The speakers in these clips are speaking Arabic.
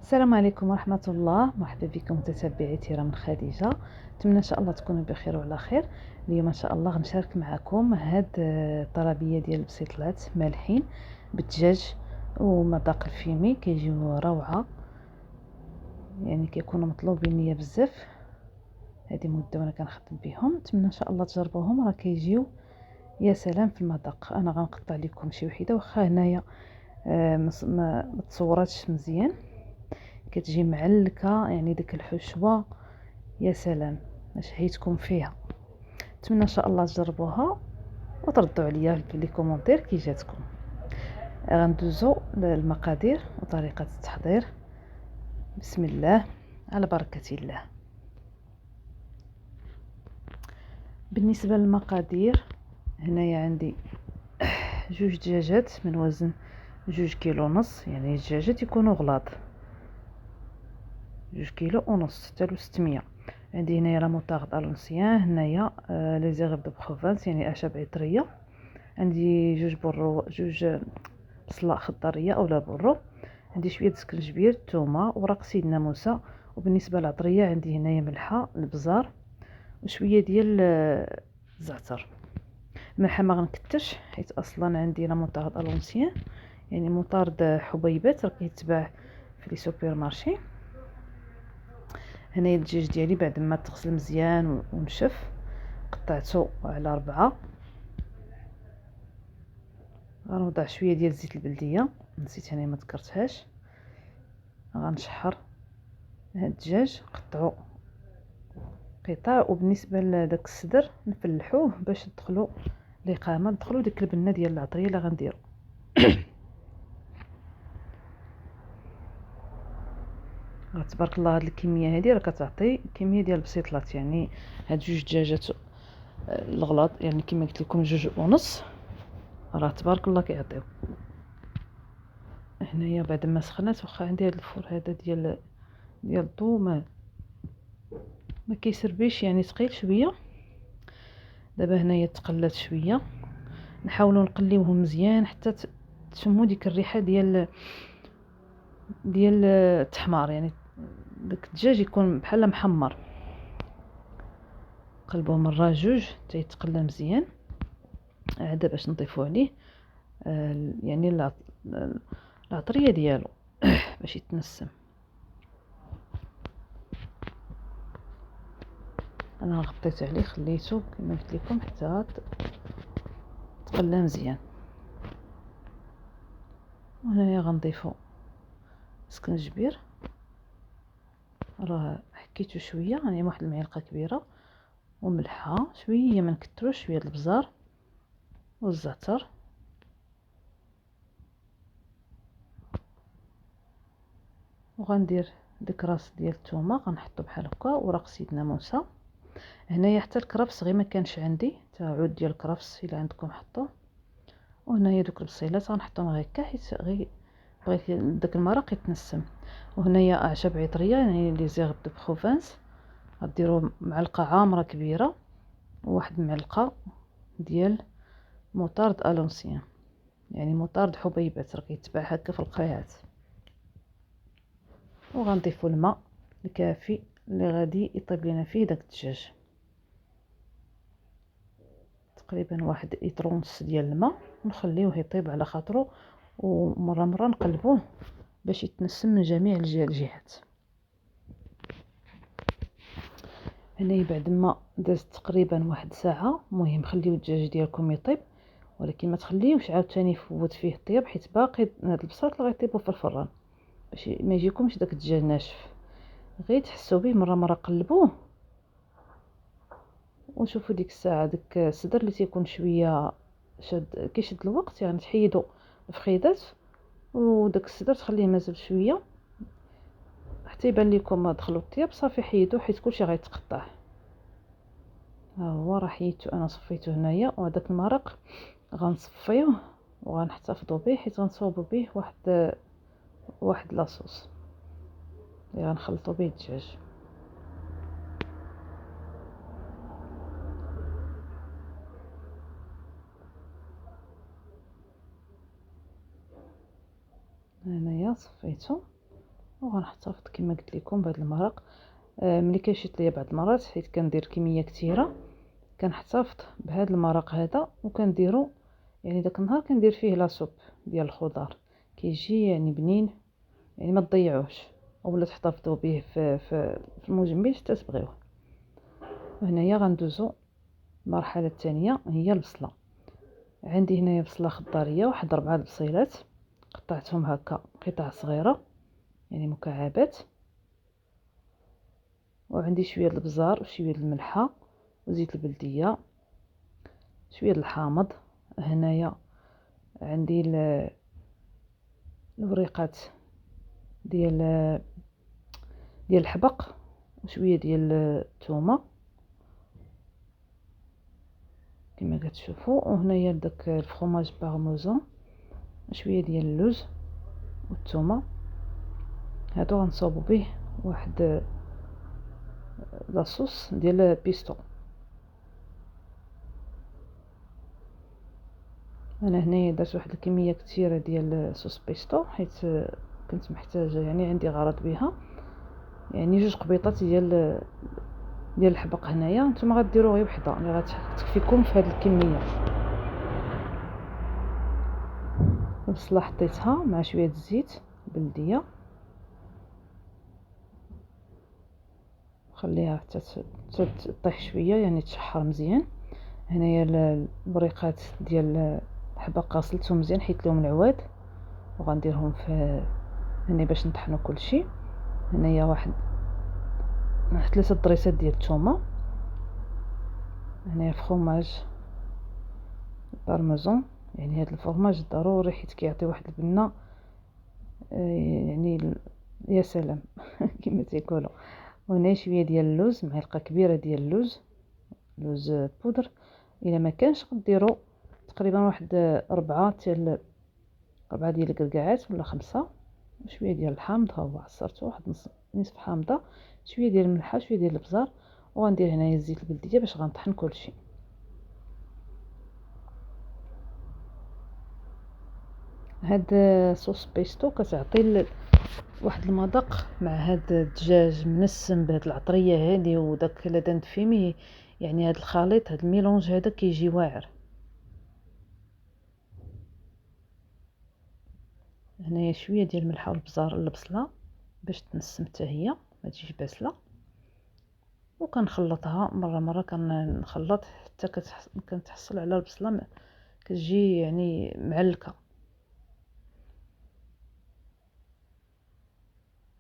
السلام عليكم ورحمة الله. مرحبا بكم متتبعيتي راه من خديجة. نتمنى ان شاء الله تكونوا بخير وعلى خير. اليوم ان شاء الله غنشارك معكم هاد الطلبيه ديال البسيطلات مالحين بالدجاج ومذاق الفيمي، كيجيو روعه، يعني كيكونوا مطلوبين ليا بزاف. هذه مده وانا كنخدم بهم، نتمنى ان شاء الله تجربوهم، راه كيجيو يا سلام في المذاق. انا غنقطع لكم شي وحده، واخا هنايا ما تصوراتش مزيان، كتجي معلكه، يعني ديك الحشوه يا سلام، شهيتكم فيها. نتمنى ان شاء الله تجربوها وتردوا عليا في لي كومونتير كي جاتكم. غندوزو للمقادير وطريقه التحضير. بسم الله على بركه الله. بالنسبه للمقادير، هنايا عندي 2 دجاجات من وزن 2 كيلو ونص، يعني الدجاجات يكونوا غلاض 2 كيلو ونص حتى ل 600. عندي هنايا لا موطارد الونسيان، هنايا لي زيغب دو بروفانس يعني اعشاب عطريه. عندي 2 بصله خضريه اولا بورو. عندي شويه سكرجبير، الثومه، ورق سيد ناموسه. وبالنسبه للعطريه عندي هنايا ملحه، البزار، وشويه ديال الزعتر. الملحه ما غنكترش حيت اصلا عندي لا موطارد الونسيان، يعني موطارد حبيبات راه كيتباع في لي سوبر مارشي. هنايا الدجاج ديالي بعد ما تغسل مزيان ونشف قطعته على 4. غنوضع شويه ديال زيت البلديه، نسيت هنا ما ذكرتهاش. غنشحر هاد الدجاج، قطعو قطع. وبالنسبه لداك الصدر نفلحوه باش ندخلو الاقامه، ندخلو ديك البنه ديال العطريه اللي غنديرو. تبارك الله، هاد الكميه هادي راه كتعطي كميه ديال البسيطلات، يعني هاد 2 دجاجات الغلاط، يعني كما قلت لكم 2 ونص، راه تبارك الله كيعطيو. هنايا بعد ما سخنات، واخا عندي هاد الفور هذا ديال الضو ما كيسربيش، يعني ثقيل شويه. دابا هنايا تقلات شويه، نحاولوا نقليوهم مزيان حتى تشموا ديك الريحه ديال التحمار، يعني داك الدجاج يكون بحال محمر. قلبوه مره 2 حتى يتقلى مزيان، عاد باش نضيفوا عليه يعني العطريه ديالو باش يتنسم. انا غطيت عليه، خليته كما قلت لكم حتى تقلى مزيان. وهنايا غنضيفوا سكنجبير، راه حكيته شويه، يعني واحد المعلقه كبيره، وملحه شويه ما نكتروش، شويه البزار والزعتر. وغندير ديك راس ديال الثومه غنحطو بحال هكا، ورق سيد ناموسه. هنايا حتى الكرفس غير ما كانش عندي، حتى عود ديال الكرفس الا عندكم حطوه. وهنايا دوك البصيلات غنحطهم غير هكا حيت غير بغيت داك المرق يتنسم. وهنايا اعشاب عطريه، يعني لي زيغب دو بروفانس، غديروا معلقه عامره كبيره، وواحد المعلقه ديال موطارد الونسيان، يعني موطارد حبيبات راه كيتباع هكا في القريات. وغنضيفوا الماء الكافي اللي غادي يطيب لنا فيه داك الدجاج، تقريبا 1 لتر ونص ديال الماء، ونخليوه يطيب على خاطرو، ومره مره نقلبوه باش يتنسم من جميع الجهات. هنا بعد ما داز تقريبا 1 ساعه، المهم خليو الدجاج ديالكم يطيب، ولكن ما تخليوش عاوتاني يفوت فيه الطياب، حيت باقي هاد البساط اللي غيطيبوا في الفران باش ما يجيكمش داك الدجاج ناشف. غير تحسوا به مره مره قلبوه. وشوفوا ديك الساعه داك الصدر اللي تيكون شويه شاد كيشد الوقت، يعني تحيدوا الفخيدات، وداك الصدر تخليه مازال شويه حتى يبان لكم دخلوا الطياب، صافي حيدوه حيت كلشي غيتقطع. ها هو راه حيدته، انا صفيته هنايا. وهذاك المرق غنصفيوه وغنحتفظوا به، حيت غنصوبوا به واحد لاصوص اللي غنخلطوا به الدجاج. هنايا صفيته وغنحتفظ كما قلت لكم بهذا المرق. ملي كيشيط ليا بعض المرات حيت كندير كميه كثيره كنحتفظ بهذا المرق هذا وكنديرو يعني داك النهار كندير فيه لاصوب ديال الخضار كيجي يعني بنين، يعني ما تضيعوش اولا تحتفظوا به في المجمد حتى تبغيوه. وهنايا غندوزو المرحله الثانيه هي البصله. عندي هنايا بصله خضاريه واحد 4 البصيلات قطعتهم هكا قطع صغيره يعني مكعبات، وعندي شويه الابزار وشويه الملحه وزيت البلديه شويه الحامض. هنايا عندي الوريقات ديال الحبق وشويه ديال الثومه كما كتشوفوا. وهنايا داك الفرomاج بارميزان شويه ديال اللوز والثومه. هادو غنصاوبوا به واحد لاصوص ديال بيستو. انا هنايا درت واحد الكميه كثيره ديال صوص بيستو حيت كنت محتاجه، يعني عندي غرض بها، يعني 2 قبيطات ديال الحبق. هنايا نتوما غديروا غير وحده اللي غتكفيكم في هذه الكميه. البصله حطيتها مع شويه الزيت بلديه، خليها حتى تطيح شويه يعني تشحر مزيان. هنايا الوريقات ديال الحبق غسلتهم مزيان حيت لهم العواد وغنديرهم في هنا باش نطحنوا كلشي. هنايا واحد 3 ضريسات ديال الثومه. هنايا فرomاج بارميزان، يعني هذا الفرماج ضروري حيت كيعطي واحد البنه يعني يا سلام كما تيقولوا. وهنا شويه ديال اللوز، معلقه كبيره ديال اللوز، لوز بودر. الا ما كانش غديروا تقريبا واحد 4 ديال الكركعات ولا 5. شويه ديال الحامض ها هو عصرته واحد نصف حامضه، شويه ديال الملحه، شويه ديال الابزار. وغندير هنايا الزيت البلديه باش غنطحن كلشي. هاد صوص بيستو كتعطي واحد المذاق مع هاد الدجاج منسم بهاد العطريه هادي وداك لدان فيمي، يعني هاد الخليط هاد الميلونج هذا كيجي واعر. هنايا شويه ديال الملحه والبزار البصله باش تنسم حتى هي ما تجيش باسله. وكنخلطها مره كنخلط حتى كنتحصل على البصله كتجي يعني معلكه.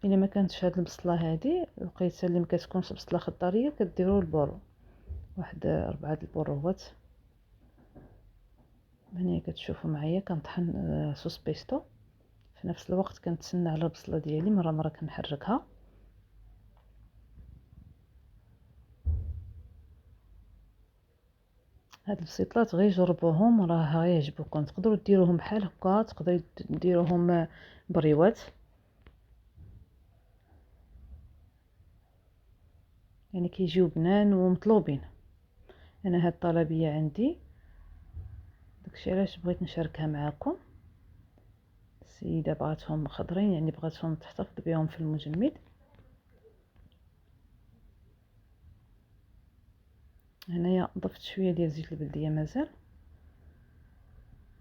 الا ما كانتش هاد البصله هادي لقيتها اللي ما كتكونش بصله خضاريه كديروا البورو، واحد 4 البوروات. هنا كتشوفوا معايا كنطحن صوص بيستو في نفس الوقت كنتسنى على البصله ديالي مره كنحركها. هاد البسيطلات غير جربوهم راه غيعجبوكم، تقدروا ديروهم بحال هكا، تقدروا ديروهم بريوات، يعني كيجيو بنان ومطلوبين. انا هاد الطلبيه عندي داكشي علاش بغيت نشاركها معكم. السيده بغاتهم خضرين يعني بغاتهم تحتفظ بهم في المجمد. هنايا ضفت شويه ديال زيت البلديه مازال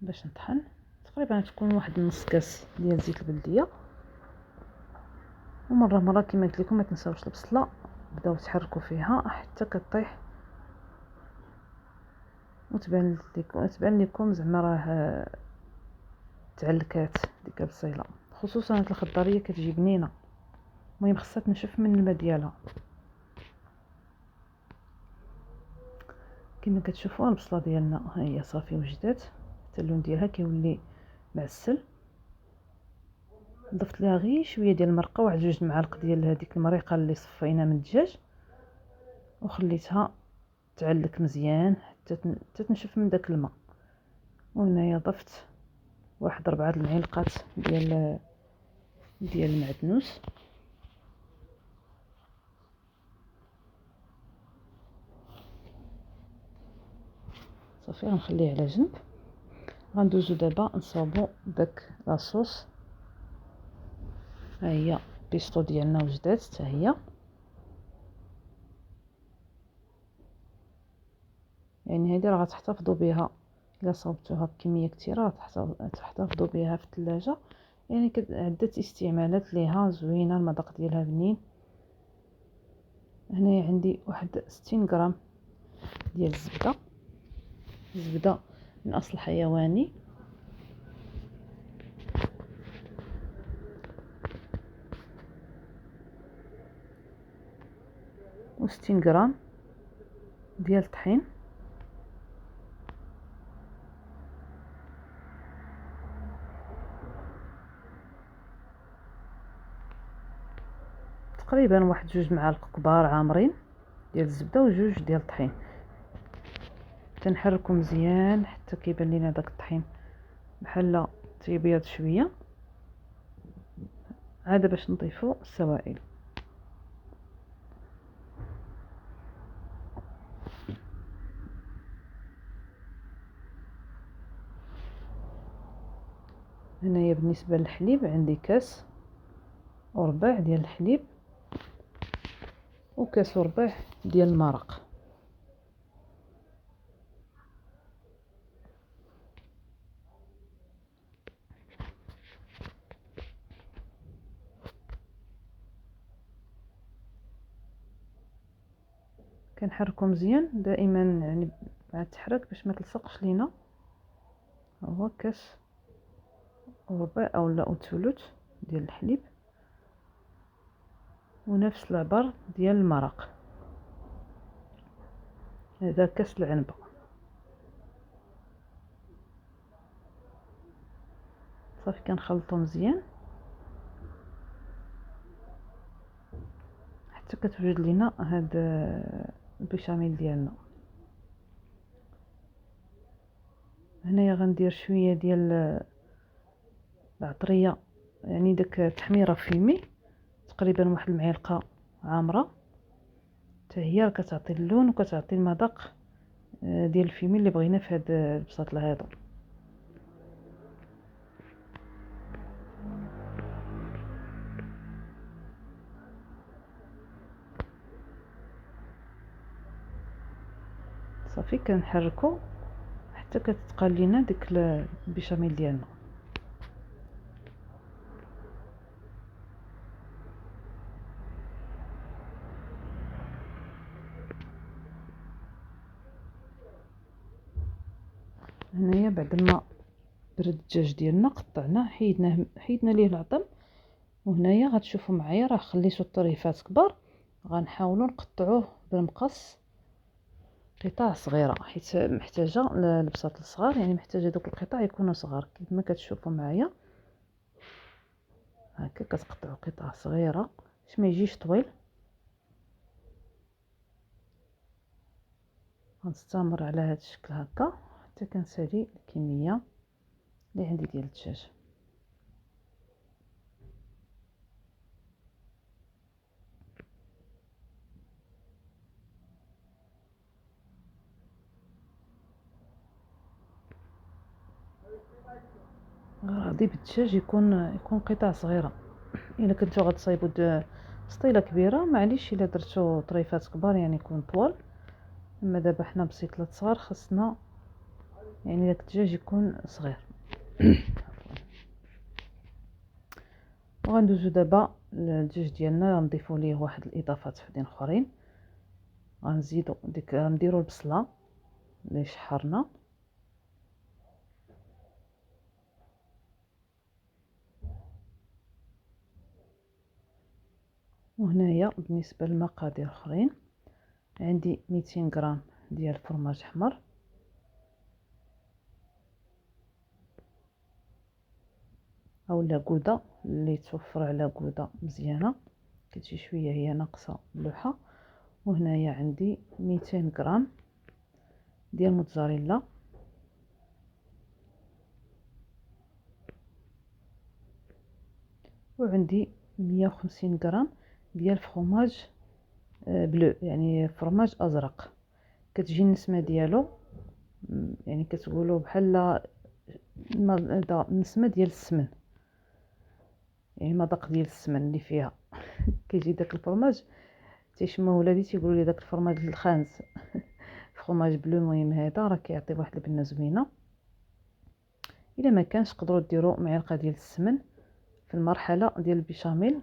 باش نطحن، تقريبا تكون واحد نص كاس ديال زيت البلديه. ومره كما قلت لكم ما تنساوش البصله، بداو تحركوا فيها حتى كطيح وتبان لكم زعما راه تعلكات ديك البصيله. خصوصا هاد الخضاريه كتجي بنينه، المهم خصها تنشف من الماء ديالها. كما كتشوفوا البصله ديالنا ها هي صافي وجدات، حتى اللون ديالها كيولي معسل. ضفت لها غير شويه ديال المرقه، واحد 2 معالق ديال هذيك المريقه اللي صفينا من الدجاج، وخليتها تعلك مزيان حتى تنشف من داك الماء. وهنايا ضفت واحد 4 المعلقات ديال المعدنوس. صافي غنخليه على جنب. غندوزو دابا نصاوبو داك لاصوص. ها هي بيستو ديالنا وجدات حتى هي. يعني هذه راه غتحتفظوا بها الا صوبتوها بكميه كثيره، تحتفظوا بها في الثلاجه. يعني عده استعمالات ليها زوينه، المذاق ديالها بنين. هنايا عندي واحد 60 غرام ديال الزبده من اصل حيواني. و60 غرام ديال الطحين. تقريبا واحد 2 معالق كبار عامرين ديال الزبده وجوج ديال الطحين. تنحركو مزيان حتى كيبان لينا داك الطحين بحال تيبيض شويه، عاد باش نضيفو السوائل. هنايا بالنسبه للحليب عندي كاس وربع ديال الحليب وكاس وربع ديال المرق. كنحركو مزيان دائما، يعني مع التحرك باش ما تلصقش لينا. هو كاس وربع او ثلث ديال الحليب ونفس العبر ديال المرق. هذا كاس العنبه. صافي كنخلطو مزيان حتى كتوجد لينا هاد البيشاميل ديالنا. هنايا غندير شويه ديال العطريه، يعني داك التحميره فيمي، تقريبا واحد المعلقه عامره، حتى هي كتعطي اللون وكتعطي المذاق ديال الفيمي اللي بغينا في هاد البساطله هادو. صافي كنحركو حتى كتتقال لينا ديك البيشاميل ديالنا. هنايا بعد ما برد الدجاج ديالنا قطعناه، حيدنا ليه العظم. وهنايا غتشوفوا معايا راه خليتو الطريفات كبار، غنحاولوا نقطعوه بالمقص قطع صغيره، حيت محتاجه البساط الصغار، يعني محتاجه دوك القطع يكونوا صغار كما كتشوفوا معايا. هكا كتقطعوا قطع صغيره باش ما يجيش طويل. غنستمر على هذا الشكل هكا حتى كنسالي الكميه اللي عندي ديال الدجاج. غادي بالدجاج يكون قطع صغيره. الا كنتو غتصايبوا سطيله كبيره معليش، الا درتو طريفات كبار يعني يكون طوال. اما دابا حنا بسيطلات صغار خاصنا يعني داك الدجاج يكون صغير. وغندوزو دابا الدجاج ديالنا، غنضيفو ليه واحد الاضافات وحدين اخرين. غنزيدو غنديرو البصله اللي شحرنا، وهنايا بالنسبه للمقادير اخرين عندي 200 غرام ديال الفرماج احمر، اولا غوده اللي توفر على غوده مزيانه، كتجي شويه هي ناقصه ملوحه. وهنايا عندي 200 غرام ديال الموتزاريلا، وعندي 150 غرام ديال الفرماج بلو، يعني فرماج ازرق. كتجي النسمه ديالو يعني كتقولوا بحال النسمه ديال السمن، يعني المذاق ديال السمن اللي فيها. كيجي داك الفرماج تيشموه ولادي تيقولوا لي داك الفرماج الخانز فرماج بلو. المهم هذا راه كيعطي واحد البنه زوينه. الا ما كانش تقدروا ديروا معلقه ديال السمن في المرحله ديال البيشاميل،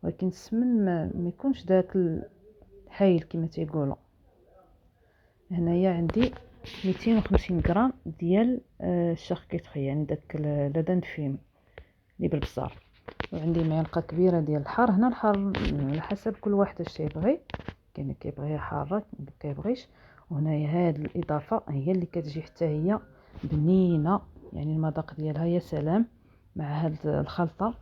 ولكن السمن ما يكونش داك الحايل كما تيقولوا. هنايا عندي 250 غرام ديال الشاركيتري، يعني داك لدان فيمي اللي بالبزار. وعندي معلقه كبيره ديال الحار. هنا الحار على حسب كل واحد اش تيبغي، كاين اللي كيبغيها حاره ما كيبغيش. وهنايا هاد الاضافه هي اللي كتجي حتى هي بنينه، يعني المذاق ديالها يا سلام. مع هاد الخلطه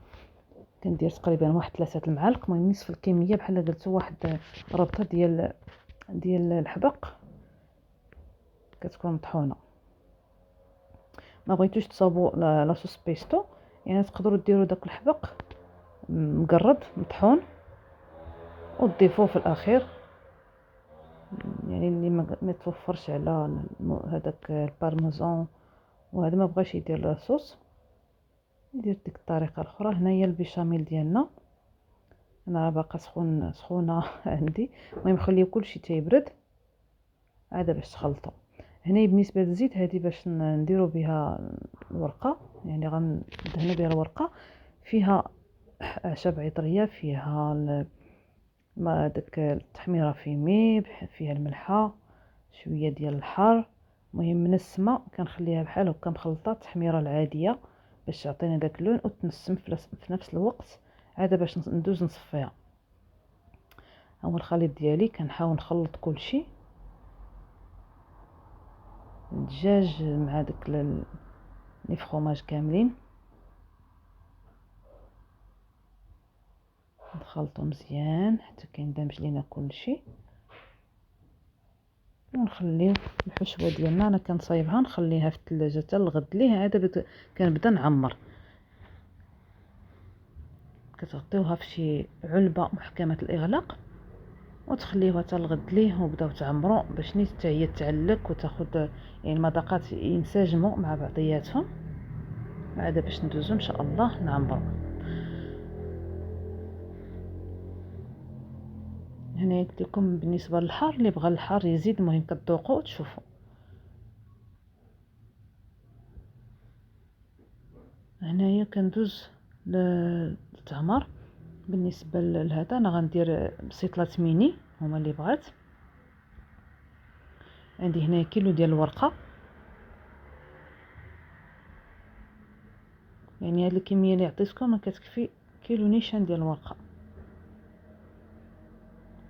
كندير تقريبا واحد 3 المعالق، المهم نصف الكميه، بحال قلتو واحد ربطه ديال الحبق كتكون مطحونه. ما بغيتوش تصاوبوا لاصوص بيستو، يعني تقدروا ديروا داك الحبق مقرد مطحون وتضيفوه في الاخير، يعني اللي ما توفرش على هذاك البارميزان وهذا ما بغاش يدير لاصوص يدير ديك الطريقه الاخرى. هنايا البيشاميل ديالنا، انا باقا سخونه عندي. المهم خليو كلشي تيبرد عاد باش تخلطوا. هنا بالنسبه للزيت هذه باش نديروا بها الورقه، يعني غندهنوا بها الورقه. فيها اعشاب عطريه، فيها ما داك التحميره فيمي، فيها الملحه، شويه ديال الحار. المهم من السما كنخليها بحال هكا مخلطه التحميره العاديه باش تعطينا داك اللون وتنسم في نفس الوقت عاد باش ندوز نصفيها. هو الخليط ديالي كنحاول نخلط كلشي، الدجاج مع داك لي فخوماج كاملين، نخلطو مزيان حتى كيندمج لينا كلشي. ونخليو الحشوه ديالنا، انا كنصايبها نخليها في الثلاجه حتى الغد ليه عاد كنبدا نعمر. كتغطيوها في شي علبه محكمه الاغلاق وتخليوها حتى الغد ليه، وبداو تعمروا باش نيت حتى هي تعلك وتاخذ يعني المذاقات ينسجموا مع بعضياتهم. عاد باش ندوزو ان شاء الله نعمروا. هنا قلت لكم بالنسبه للحار، اللي بغى الحار يزيد، المهم كتذوقوا وتشوفوا. هنايا كندوز للتمر. بالنسبه لهذا انا غندير بسيطلات ميني هما اللي بغات. عندي هنا كيلو ديال الورقه، يعني هذه الكميه اللي عطيتكم ما كتكفي كيلو نيشان ديال الورقه.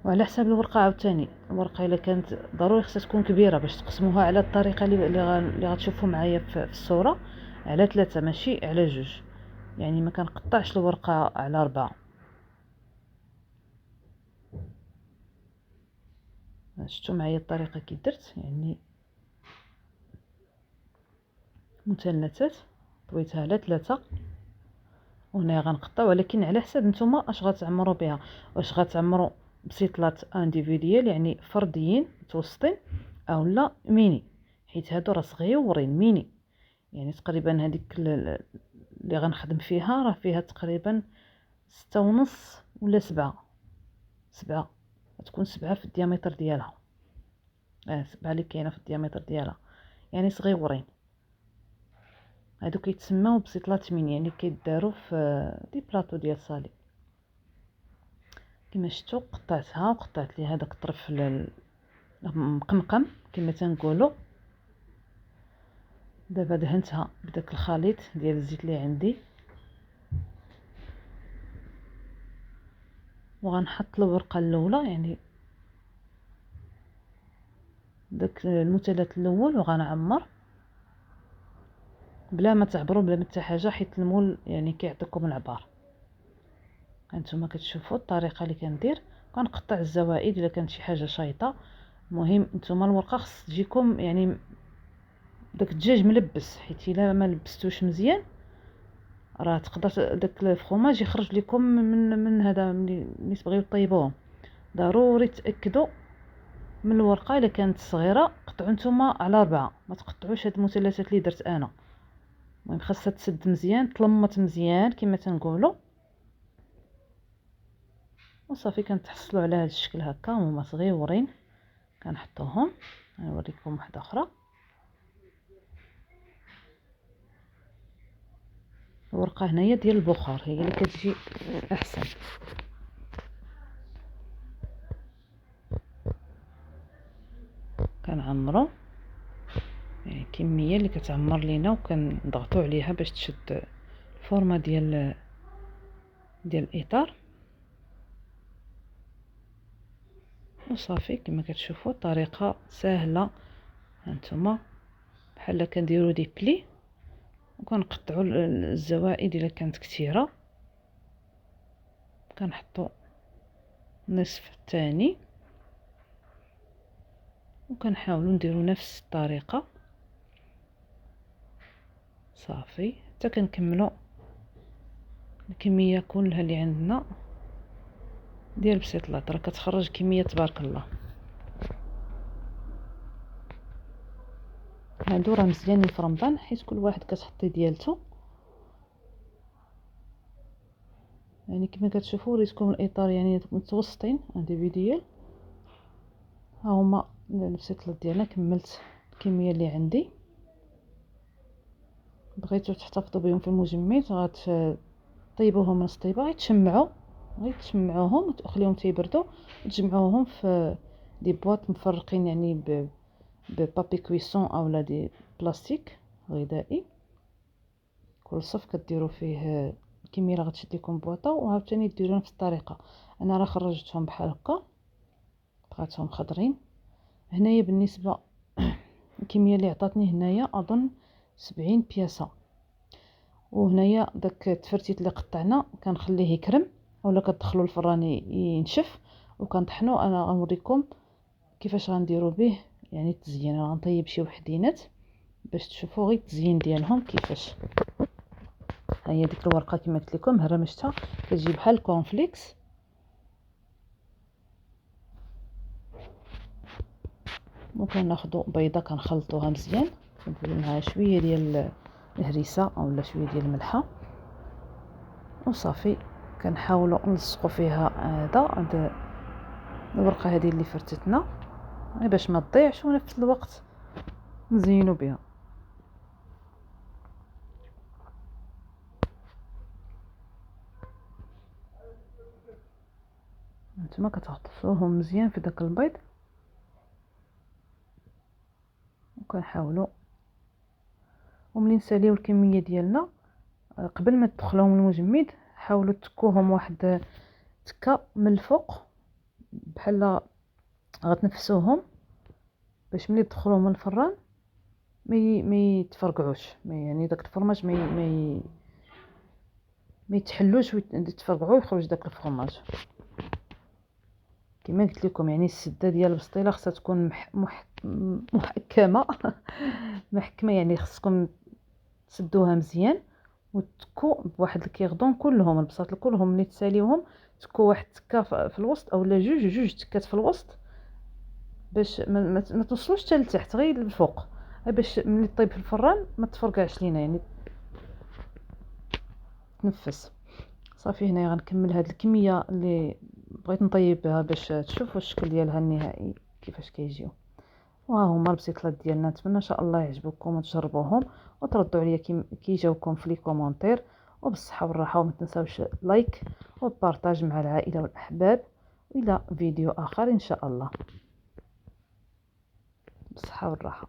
وعلى حساب الورقه عاوتاني، الورقه الا كانت ضروري خصها تكون كبيره باش تقسموها على الطريقه اللي غتشوفوا معايا في الصوره، على 3 ماشي على 2. يعني ما كنقطعش الورقه على 4. شفتوا معايا الطريقه كي درت، يعني مثلثات طويتها على 3. وهنا غنقطع، ولكن على حساب نتوما اش غتعمروا بها، واش غتعمروا بسيطلات انديفيديال يعني فرديين متوسطين اولا ميني، حيت هادو راه صغيورين ميني. يعني تقريبا هذيك اللي غنخدم فيها راه فيها تقريبا 6.5 ولا 7 تكون 7 في الديامتر ديالها. 7 اللي كاينه في الديامتر ديالها، يعني صغيورين. هادو كيتسموا بسيطلات ميني، يعني كيداروا في دي بلاطو ديال صالي. كما شفتوا قطعتها وقطعت لي هذاك الطرف مقمقم كما تنقولوا. دابا دهنتها بداك الخليط ديال الزيت اللي عندي، وغنحط الورقه الاولى يعني داك المثلث الاول، وغنعمر بلا ما تعبروا بلا ما حتى حاجه، حيت المول يعني كيعطيكم العبار. هانتوما كتشوفوا الطريقه اللي كندير. كنقطع الزوائد الا كانت شي حاجه شايطه. المهم نتوما الورقه خص تجيكم يعني داك الدجاج ملبس، حيت الا ما لبستوش مزيان راه تقدر داك الفرماج يخرج لكم من هذا ملي تبغيو طيبوه. ضروري تاكدوا من الورقه الا كانت صغيره قطعوا نتوما على 4، ما تقطعوش هاد المثلثات اللي درت انا. المهم خاصها تسد مزيان، تلمط مزيان كما تنقولوا. وصافي كنتحصلوا على هذا الشكل هكا، هما صغيورين. كنحطوهم، نوريكم واحده اخرى. الورقه هنايا ديال البخار هي اللي كتجي احسن. كنعمرو يعني الكميه اللي كتعمر لينا، وكنضغطوا عليها باش تشد الفورمه ديال الاطار. وصافي كما كتشوفوا طريقه سهله. هانتوما بحال كنديروا دي بلي، وكنقطعوا الزوائد الا كانت كثيره. كنحطوا النصف الثاني، وكنحاولوا نديروا نفس الطريقه صافي حتى كنكملوا الكميه كلها اللي عندنا ديال البسيطلات. راه كتخرج كميه تبارك الله. هادو راه مزيانين في رمضان، حيت كل واحد كتحطي ديالته. يعني كما كتشوفوا ريتكم الاطار يعني متوسطين انديفيديال. ها هما البسيطلات ديالنا. كملت الكميه اللي عندي. بغيتو تحتفظوا بهم في المجمد غتطيبوهم نص طيبه، غيتشمعوا، غيتشمعوهم وتخليهم تيبردوا، وتجمعوهم في دي بواط مفرقين يعني ببابي كويسون اولا دي بلاستيك غذائي. كل صف كديروا فيه الكميه اللي غتشد لكم بواطه، وعاوتاني ديروا نفس الطريقه. انا راه خرجتهم بحال هكا، بقاتهم خضرين. هنايا بالنسبه الكميه اللي عطاتني هنايا اظن 70 بياسه. وهنايا داك التفرتيت اللي قطعنا كنخليه يكرم، اولا كتدخلوا الفران ينشف وكنطحنوا. انا غنوريكم كيفاش غنديروا به يعني التزيين. انا غنطيب شي وحدينات باش تشوفوا غير التزيين ديالهم كيفاش. ها هي ديك الورقه كما قلت لكم هرمشتها، كتجي بحال الكونفليكس. ممكن ناخذوا بيضه كنخلطوها مزيان، نديروا معها شويه ديال الهريسه اولا شويه ديال الملحه، وصافي كنحاولوا نلصقوا فيها هاد الورقه هذه اللي فرتتنا باش ما تضيعش، ونفس الوقت نزينوا بها. نتوما كتغطسوهم مزيان في داك البيض، وكنحاولوا وملي نساليو الكميه ديالنا قبل ما تدخلوهم المجمد حاولوا تكوهم واحد تكه من الفوق بحال غتنفسوهم، باش ملي تدخلوهم الفران ما يتفرقعوش. يعني داك الفرماج ما يتحلوش ويتفرقعوا ويخرج داك الفرماج. كما قلت لكم يعني السده ديال البسطيله خصها تكون محكمه محكمه. يعني خصكم تسدوها مزيان وتكو بواحد الكيغدون كلهم البساط كلهم. ملي تساليوهم تكو واحد التكه في الوسط اولا جوج تكات في الوسط، باش ما توصلوش حتى لتحت، غير الفوق، باش ملي طيب في الفران ما تفرقعش لينا يعني تنفس. صافي هنايا غنكمل هاد الكميه اللي بغيت نطيب بها باش تشوفوا الشكل ديالها النهائي كيفاش كيجيو. وها هما البسيطلات ديالنا. نتمنى ان شاء الله يعجبوكم وتجربوهم وتردوا عليا كي جاوكم في لي كومونتير. وبالصحه والراحه، وما تنساوش لايك وبارطاج مع العائله والاحباب. الى فيديو اخر ان شاء الله. بالصحه والراحه.